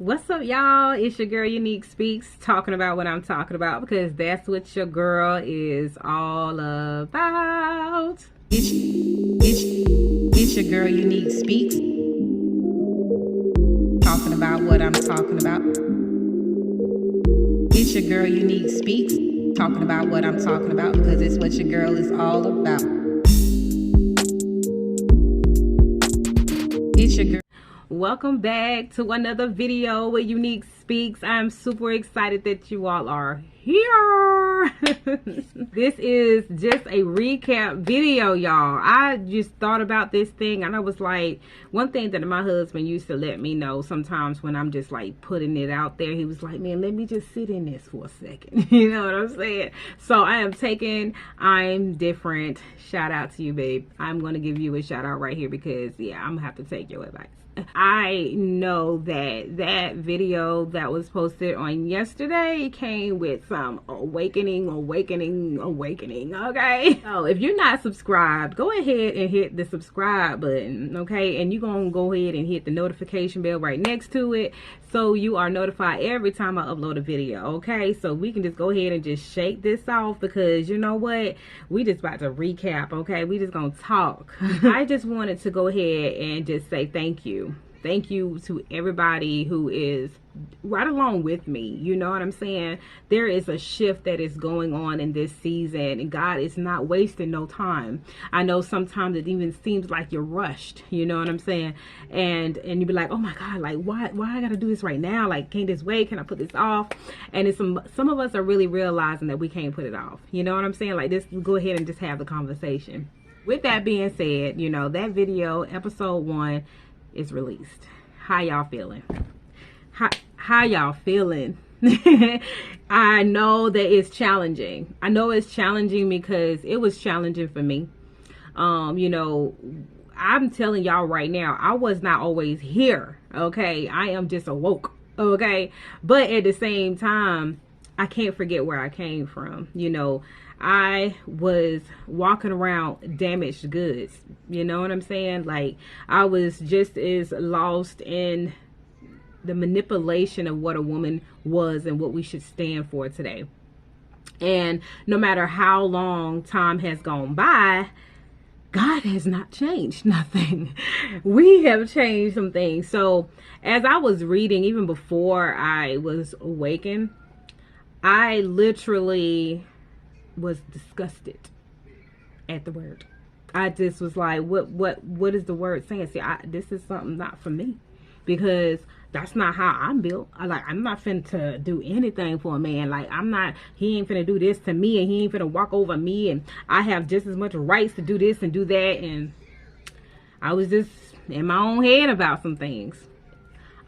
What's up, y'all? It's your girl Unique Speaks, talking about what I'm talking about because that's what your girl is all about. It's your girl Unique Speaks, talking about what I'm talking about. It's your girl Unique Speaks, talking about what I'm talking about because it's what your girl is all about. It's your girl. Welcome back to another video with Unique Speaks. I'm super excited that you all are here. This is just a recap video, y'all. I just thought about this thing and I was like, one thing that my husband used to let me know sometimes when I'm just like putting it out there, he was like, man, let me just sit in this for a second. You know what I'm saying? So I'm different. Shout out to you, babe. I'm going to give you a shout out right here because yeah, I'm going to have to take your advice. I know that video that was posted on yesterday came with some awakening, okay? So if you're not subscribed, go ahead and hit the subscribe button, okay? And you're gonna go ahead and hit the notification bell right next to it so you are notified every time I upload a video, okay? So we can just go ahead and just shake this off because you know what? We just about to recap, okay? We just gonna talk. I just wanted to go ahead and just say thank you. Thank you to everybody who is right along with me. You know what I'm saying? There is a shift that is going on in this season and God is not wasting no time. I know sometimes it even seems like you're rushed. You know what I'm saying? And you be like, oh my God, like why I gotta do this right now? Like, can't this wait? Can I put this off? And it's some of us are really realizing that we can't put it off. You know what I'm saying? Like, just go ahead and just have the conversation. With that being said, you know, that video, episode 1, is released. How y'all feeling? How y'all feeling? I know that it's challenging. I know it's challenging because it was challenging for me. You know, I'm telling y'all right now, I was not always here, okay? I am just awoke, okay? But at the same time, I can't forget where I came from. You know, I was walking around damaged goods. You know what I'm saying? Like, I was just as lost in the manipulation of what a woman was and what we should stand for today. And no matter how long time has gone by, God has not changed nothing. We have changed some things. So as I was reading, even before I was awakened, I literally was disgusted at the word. I just was like, what is the word saying? See, this is something not for me because that's not how I'm built. I'm not finna do anything for a man. Like, he ain't finna do this to me and he ain't finna walk over me and I have just as much rights to do this and do that. And I was just in my own head about some things.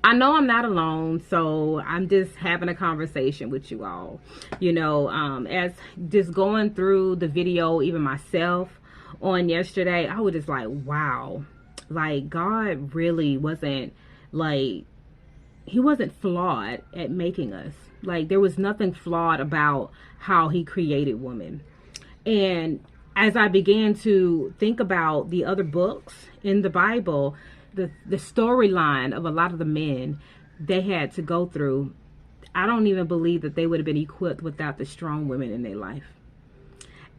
I know I'm not alone, so I'm just having a conversation with you all. You know, as just going through the video, even myself on yesterday, I was just like, wow. Like, God really wasn't, like, he wasn't flawed at making us. Like, there was nothing flawed about how he created women. And as I began to think about the other books in the Bible, the storyline of a lot of the men they had to go through, I don't even believe that they would have been equipped without the strong women in their life.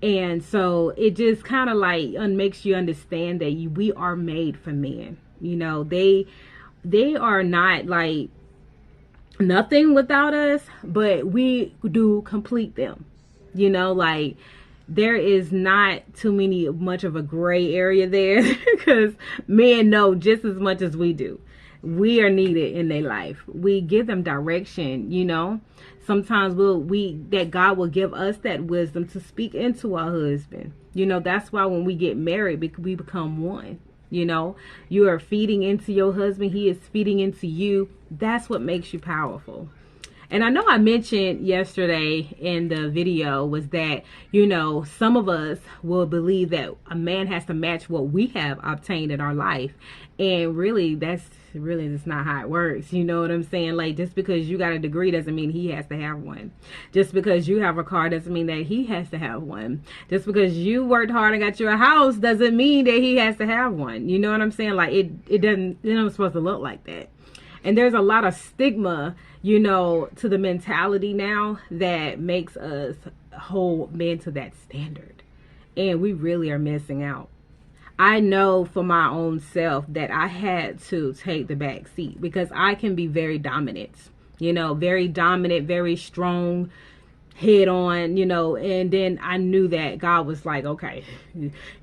And so it just kind of like makes you understand that we are made for men. You know, they are not like nothing without us, but we do complete them. You know, like, there is not too much of a gray area there because men know just as much as we do. We are needed in their life. We give them direction, you know. Sometimes that God will give us that wisdom to speak into our husband. You know, that's why when we get married, we become one. You know, you are feeding into your husband. He is feeding into you. That's what makes you powerful. And I know I mentioned yesterday in the video was that, you know, some of us will believe that a man has to match what we have obtained in our life. And really, that's not how it works. You know what I'm saying? Like, just because you got a degree doesn't mean he has to have one. Just because you have a car doesn't mean that he has to have one. Just because you worked hard and got you a house doesn't mean that he has to have one. You know what I'm saying? Like, it doesn't, supposed to look like that. And there's a lot of stigma, you know, to the mentality now that makes us hold men to that standard. And we really are missing out. I know for my own self that I had to take the back seat because I can be very dominant, you know, very dominant, very strong, head on, you know. And then I knew that God was like, okay,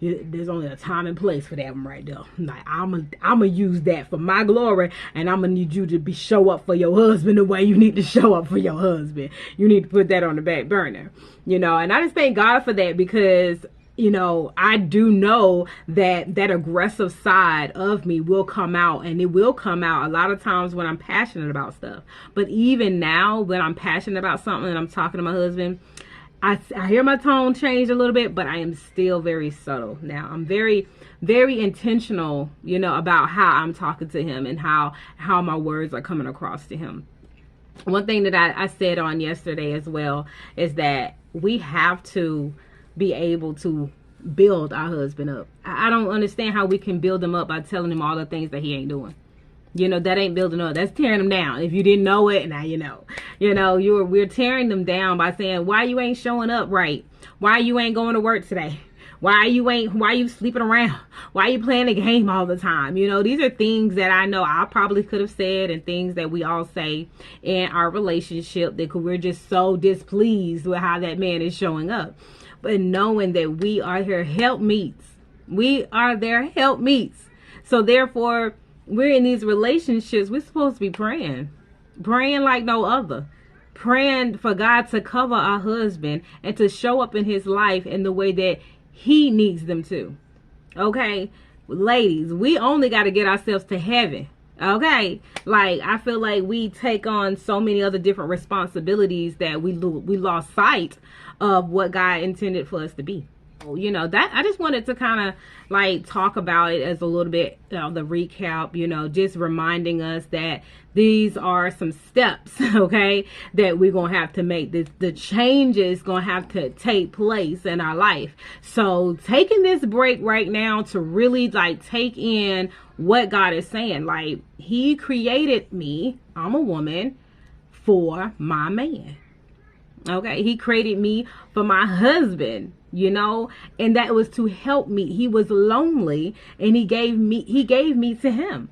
there's only a time and place for that one right there. Like, I'm gonna use that for my glory, and I'm gonna need you to show up for your husband the way you need to show up for your husband. You need to put that on the back burner, you know. And I just thank God for that, because you know, I do know that that aggressive side of me will come out, and it will come out a lot of times when I'm passionate about stuff. But even now, when I'm passionate about something and I'm talking to my husband, I hear my tone change a little bit, but I am still very subtle. Now, I'm very, very intentional, you know, about how I'm talking to him and how my words are coming across to him. One thing that I said on yesterday as well is that we have to be able to build our husband up. I don't understand how we can build him up by telling him all the things that he ain't doing. You know, that ain't building up. That's tearing him down. If you didn't know it, now you know. You know, we're tearing them down by saying, why you ain't showing up right? Why you ain't going to work today? Why you sleeping around? Why you playing the game all the time? You know, these are things that I know I probably could have said, and things that we all say in our relationship that we're just so displeased with how that man is showing up. But knowing that we are their helpmeets. We are their helpmeets. So therefore, we're in these relationships. We're supposed to be praying. Praying like no other. Praying for God to cover our husband and to show up in his life in the way that he needs them to. Okay? Ladies, we only got to get ourselves to heaven. Okay? Like, I feel like we take on so many other different responsibilities that we lost sight of what God intended for us to be. You know, that I just wanted to kind of like talk about it as a little bit the recap, you know, just reminding us that these are some steps, okay, that we're gonna have to make. The changes gonna have to take place in our life. So taking this break right now to really like take in what God is saying. Like, he created me, I'm a woman, for my man. Okay, he created me for my husband, you know, and that was to help me. He was lonely, and he gave me to him,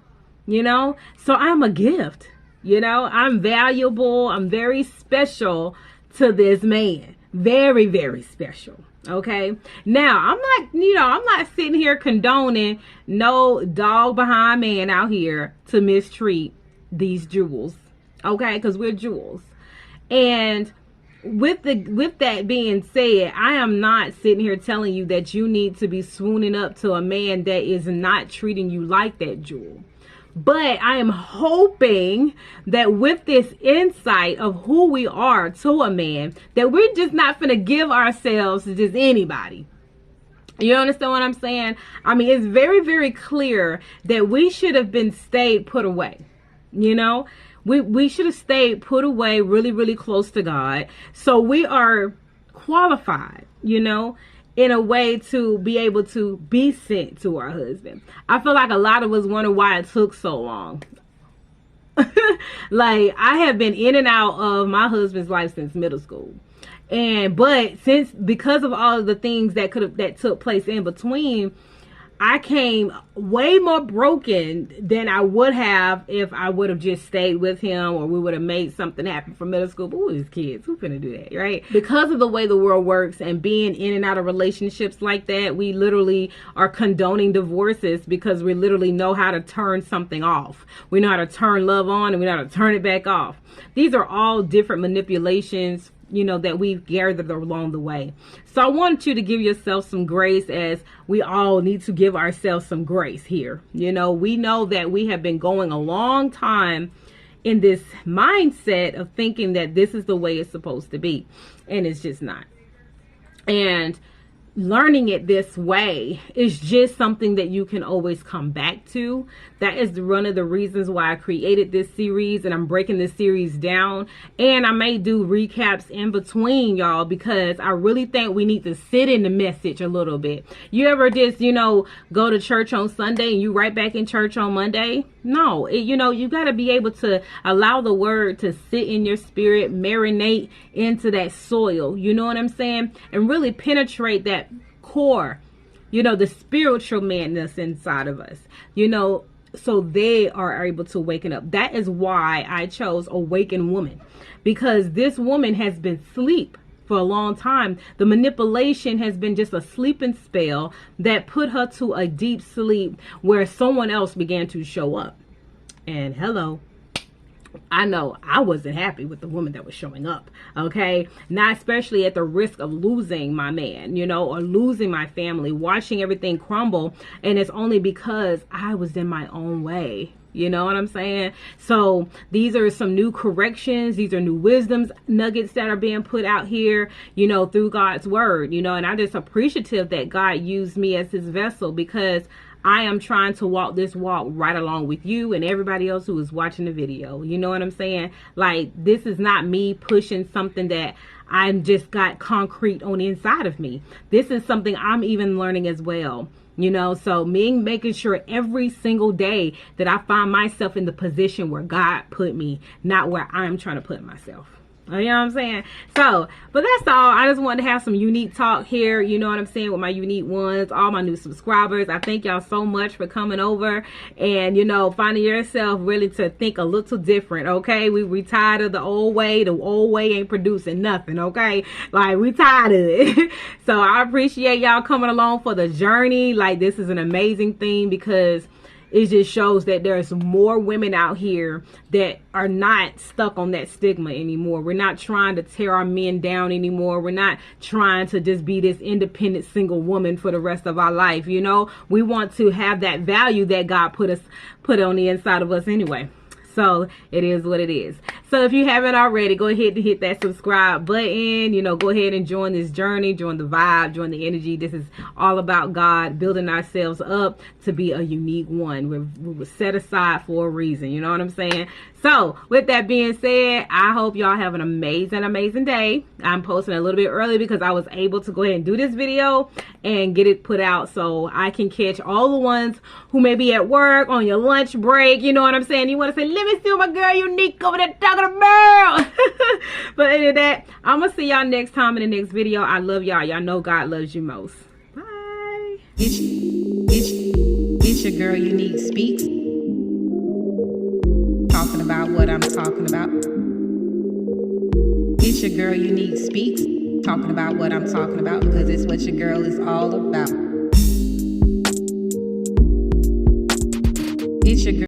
you know. So I'm a gift, you know. I'm valuable. I'm very special to this man. Very, very special. Okay. Now, I'm not sitting here condoning no dog behind man out here to mistreat these jewels. Okay, because we're jewels. And with that being said, I am not sitting here telling you that you need to be swooning up to a man that is not treating you like that jewel. But I am hoping that with this insight of who we are to a man, that we're just not going to give ourselves to just anybody. You understand what I'm saying? I mean, it's very, very clear that we should have been put away, you know. We should have stayed put away really, really close to God. So we are qualified, you know, in a way to be able to be sent to our husband. I feel like a lot of us wonder why it took so long. Like, I have been in and out of my husband's life since middle school. But because of all of the things that took place in between, I came way more broken than I would have if I would have just stayed with him, or we would have made something happen from middle school. But who is kids? Who's gonna do that, right? Because of the way the world works and being in and out of relationships like that, we literally are condoning divorces because we literally know how to turn something off. We know how to turn love on, and we know how to turn it back off. These are all different manipulations, you know, that we've gathered along the way. So I want you to give yourself some grace, as we all need to give ourselves some grace here. You know, we know that we have been going a long time in this mindset of thinking that this is the way it's supposed to be, and it's just not. And learning it this way is just something that you can always come back to. That is one of the reasons why I created this series, and I'm breaking this series down, and I may do recaps in between, y'all, because I really think we need to sit in the message a little bit. You ever just, you know, go to church on Sunday and you right back in church on Monday? No, you know, you got to be able to allow the word to sit in your spirit, marinate into that soil, you know what I'm saying, and really penetrate that core, you know, the spiritual man that's inside of us, you know, so they are able to waken up. That is why I chose Awaken Woman, because this woman has been asleep for a long time. The manipulation has been just a sleeping spell that put her to a deep sleep where someone else began to show up. And hello, I know I wasn't happy with the woman that was showing up, okay? Not especially at the risk of losing my man, you know, or losing my family, watching everything crumble, and it's only because I was in my own way. You know what I'm saying? So these are some new corrections. These are new wisdoms nuggets that are being put out here, you know, through God's word, you know, and I'm just appreciative that God used me as his vessel, because I am trying to walk this walk right along with you and everybody else who is watching the video. You know what I'm saying? Like, this is not me pushing something that I'm just got concrete on the inside of me. This is something I'm even learning as well. You know, so me making sure every single day that I find myself in the position where God put me, not where I'm trying to put myself. You know what I'm saying? So, but that's all. I just wanted to have some unique talk here, you know what I'm saying, with my unique ones, all my new subscribers. I thank y'all so much for coming over and, you know, finding yourself really to think a little different, okay? We tired of the old way. The old way ain't producing nothing, okay? Like, we tired of it. So I appreciate y'all coming along for the journey. Like, this is an amazing thing, because it just shows that there's more women out here that are not stuck on that stigma anymore. We're not trying to tear our men down anymore. We're not trying to just be this independent single woman for the rest of our life. You know, we want to have that value that God put on the inside of us anyway. So it is what it is. So if you haven't already, go ahead and hit that subscribe button. You know, go ahead and join this journey, join the vibe, join the energy. This is all about God building ourselves up to be a unique one. We were set aside for a reason. You know what I'm saying? So with that being said, I hope y'all have an amazing day. I'm posting a little bit early because I was able to go ahead and do this video and get it put out so I can catch all the ones who may be at work, on your lunch break. You know what I'm saying? You want to say, let me see what my girl Unique over there talking about. But other than that, I'm going to see y'all next time in the next video. I love y'all. Y'all know God loves you most. Bye. It's your girl Unique Speaks. Talking about what I'm talking about. It's your girl Unique Speaks. Talking about what I'm talking about, because it's what your girl is all about. It's your girl.